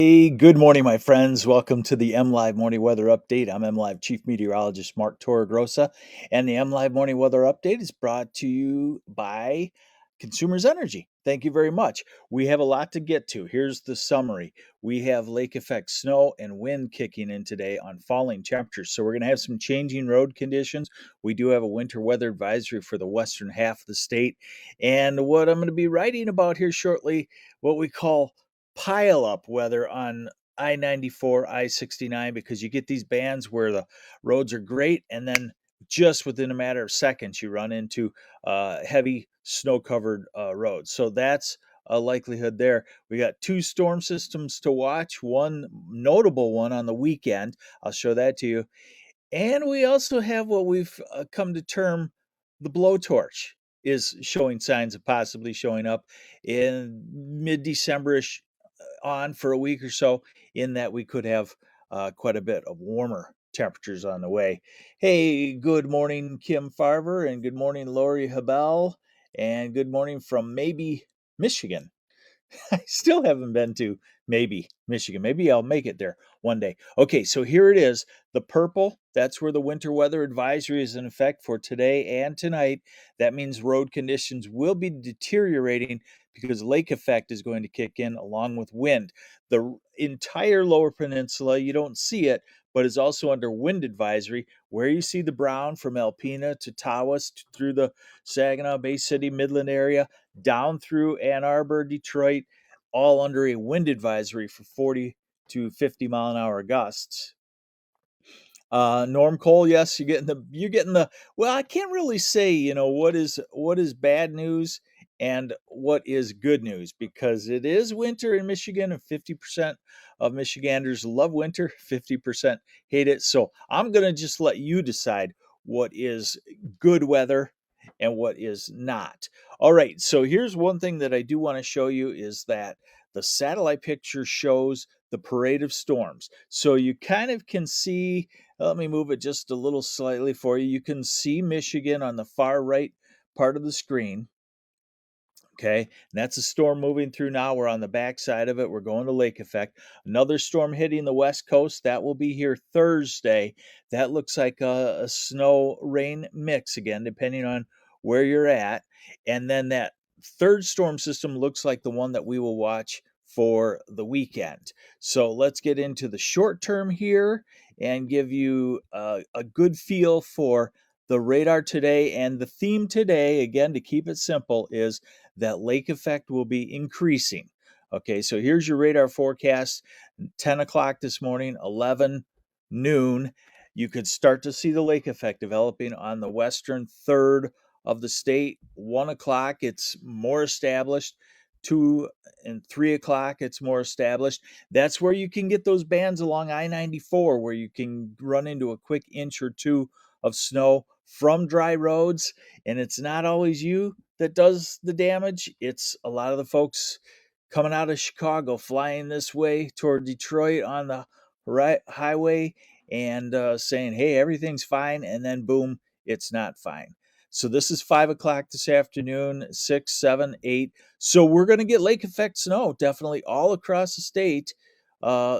Hey, good morning, my friends. Welcome to the MLive Morning Weather Update. I'm MLive Chief Meteorologist Mark Torregrossa, and the MLive Morning Weather Update is brought to you by Consumers Energy. Thank you very much. We have a lot to get to. Here's the summary. We have lake effect snow and wind kicking in today on falling temperatures. So we're going to have some changing road conditions. We do have a winter weather advisory for the western half of the state. And what I'm going to be writing about here shortly, what we call pile up weather on I-94, I-69, because you get these bands where the roads are great, and then just within a matter of seconds, you run into heavy snow-covered roads. So that's a likelihood there. We got two storm systems to watch, one notable one on the weekend. I'll show that to you. And we also have what we've come to term the blowtorch is showing signs of possibly showing up in mid-December-ish on for a week or so, in that we could have quite a bit of warmer temperatures on the way. Hey, good morning, Kim Farver, and good morning, Lori Habel, and good morning from maybe Michigan. I still haven't been to maybe Michigan. Maybe I'll make it there one day. Okay, so here it is. The purple, that's where the winter weather advisory is in effect for today and tonight. That means road conditions will be deteriorating because lake effect is going to kick in along with wind. The entire lower peninsula, you don't see it, but is also under wind advisory, where you see the brown from Alpena to Tawas through the Saginaw Bay City Midland area down through Ann Arbor, Detroit, all under a wind advisory for 40 to 50 mile an hour gusts. Norm Cole, yes, you're getting the well, I can't really say, what is bad news and what is good news, because it is winter in Michigan and 50% of Michiganders love winter, 50% hate it. So I'm going to just let you decide what is good weather and what is not. All right, so here's one thing that I do want to show you is that the satellite picture shows the parade of storms. So you kind of can see, let me move it just a little slightly for you. You can see Michigan on the far right part of the screen. Okay, and that's a storm moving through now. We're on the back side of it. We're going to lake effect. Another storm hitting the west coast. That will be here Thursday. That looks like a snow rain mix again, depending on where you're at. And then that third storm system looks like the one that we will watch for the weekend. So let's get into the short term here and give you a good feel for the radar today. And the theme today, again, to keep it simple, is that lake effect will be increasing. Okay, so here's your radar forecast. 10 o'clock this morning, 11 noon. You could start to see the lake effect developing on the western third of the state. 1 o'clock, it's more established. 2 and 3 o'clock, it's more established. That's where you can get those bands along I-94, where you can run into a quick inch or two of snow from dry roads. And it's not always you that does the damage. It's a lot of the folks coming out of Chicago, flying this way toward Detroit on the right highway, and saying, "Hey, everything's fine," and then boom, it's not fine. So this is 5 o'clock this afternoon, 6, 7, 8. So we're going to get lake effect snow definitely all across the state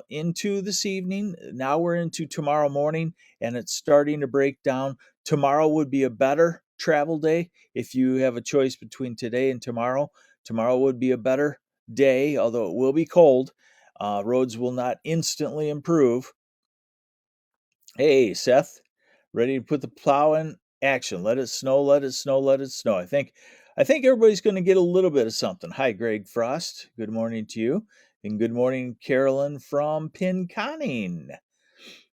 into this evening. Now we're into tomorrow morning, and it's starting to break down. Tomorrow would be a better travel day if you have a choice between today and tomorrow. Tomorrow would be a better day, although it will be cold. Roads will not instantly improve. Hey, Seth, ready to put the plow in action? Let it snow, let it snow, let it snow. I think everybody's going to get a little bit of something. Hi, Greg Frost. Good morning to you, and good morning, Carolyn from Pinconning.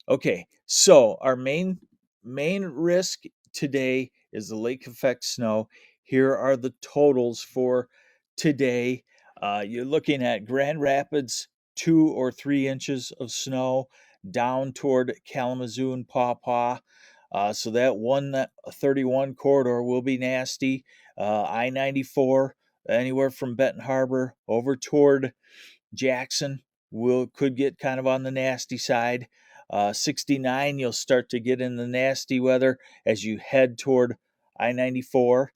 Okay, so our main risk today is the lake effect snow. Here are the totals for today. You're looking at Grand Rapids, 2 or 3 inches of snow down toward Kalamazoo and Paw Paw. So that 131 corridor will be nasty. I-94, anywhere from Benton Harbor over toward Jackson could get kind of on the nasty side. 69, you'll start to get in the nasty weather as you head toward I-94.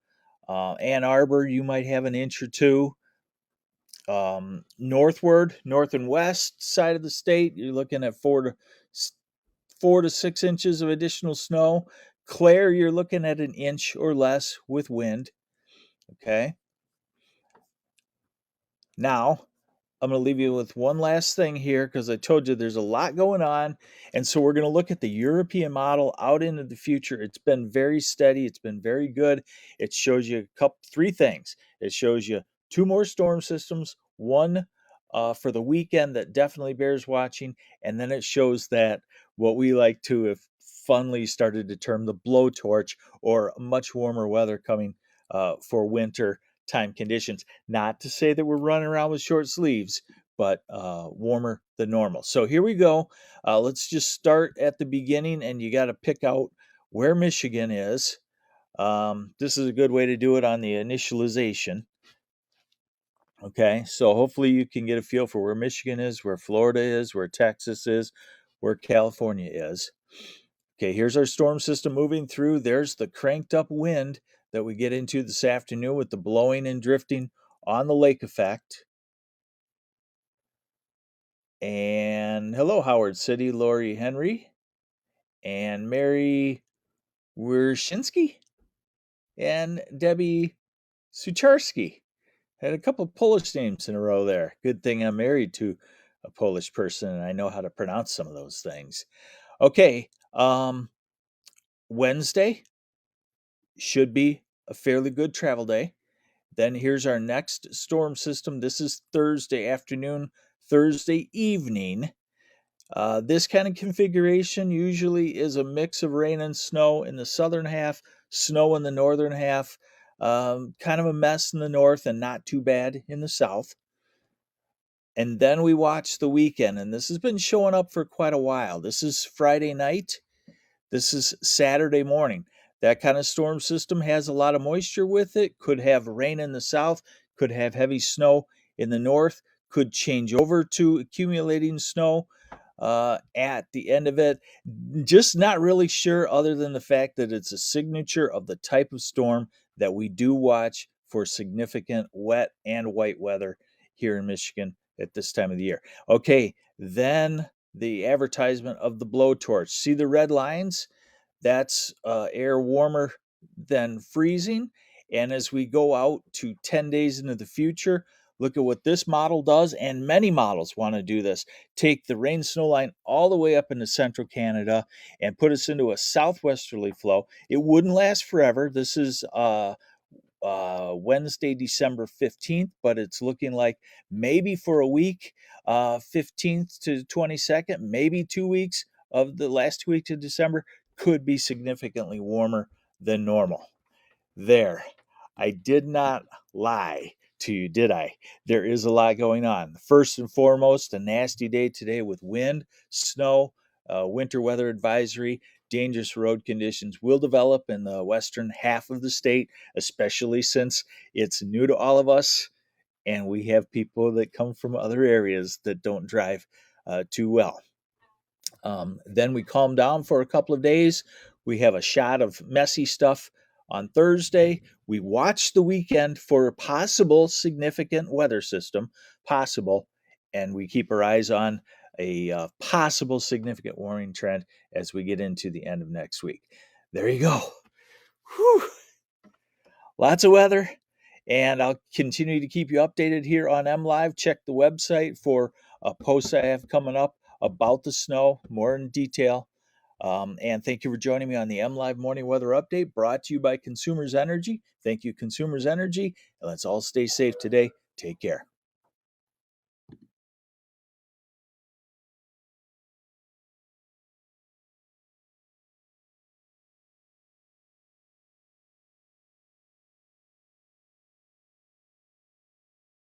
Ann Arbor, you might have an inch or two. Northward, north and west side of the state, you're looking at 4 to 6 inches of additional snow. Clare, you're looking at an inch or less with wind. Okay. Now, I'm going to leave you with one last thing here because I told you there's a lot going on. And so we're going to look at the European model out into the future. It's been very steady, it's been very good. It shows you three things. It shows you two more storm systems, one for the weekend that definitely bears watching. And then it shows that what we like to have funly started to term the blowtorch, or much warmer weather coming for winter time conditions. Not to say that we're running around with short sleeves, but warmer than normal. So here we go. Let's just start at the beginning, and you got to pick out where Michigan is. This is a good way to do it on the initialization. Okay, so hopefully you can get a feel for where Michigan is, where Florida is, where Texas is, where California is. Okay, here's our storm system moving through. There's the cranked up wind that we get into this afternoon with the blowing and drifting on the lake effect. And hello, Howard City, Lori Henry, and Mary Wyrshinsky, and Debbie Sucharski. Had a couple Polish names in a row there. Good thing I'm married to a Polish person and I know how to pronounce some of those things. Okay, Wednesday should be a fairly good travel day. Then here's our next storm system. This is Thursday afternoon, Thursday evening. This kind of configuration usually is a mix of rain and snow in the southern half, snow in the northern half, kind of a mess in the north and not too bad in the south. And then we watch the weekend, and this has been showing up for quite a while. This is Friday night. This is Saturday morning. That kind of storm system has a lot of moisture with it, could have rain in the south, could have heavy snow in the north, could change over to accumulating snow at the end of it. Just not really sure, other than the fact that it's a signature of the type of storm that we do watch for significant wet and white weather here in Michigan at this time of the year. Okay, then the advertisement of the blowtorch. See the red lines? That's air warmer than freezing. And as we go out to 10 days into the future, look at what this model does, and many models want to do this. Take the rain snow line all the way up into central Canada and put us into a southwesterly flow. It wouldn't last forever. This is Wednesday, December 15th, but it's looking like maybe for a week, 15th to 22nd, maybe 2 weeks of the last 2 weeks of December could be significantly warmer than normal. There, I did not lie to you, did I? There is a lot going on. First and foremost, a nasty day today with wind, snow, winter weather advisory. Dangerous road conditions will develop in the western half of the state, especially since it's new to all of us and we have people that come from other areas that don't drive too well. Then we calm down for a couple of days. We have a shot of messy stuff on Thursday. We watch the weekend for a possible significant weather system, possible, and we keep our eyes on a possible significant warming trend as we get into the end of next week. There you go. Whew. Lots of weather, and I'll continue to keep you updated here on MLive. Check the website for a post I have coming up about the snow, more in detail. And thank you for joining me on the MLive Morning Weather Update, brought to you by Consumers Energy. Thank you, Consumers Energy, and let's all stay safe today. Take care.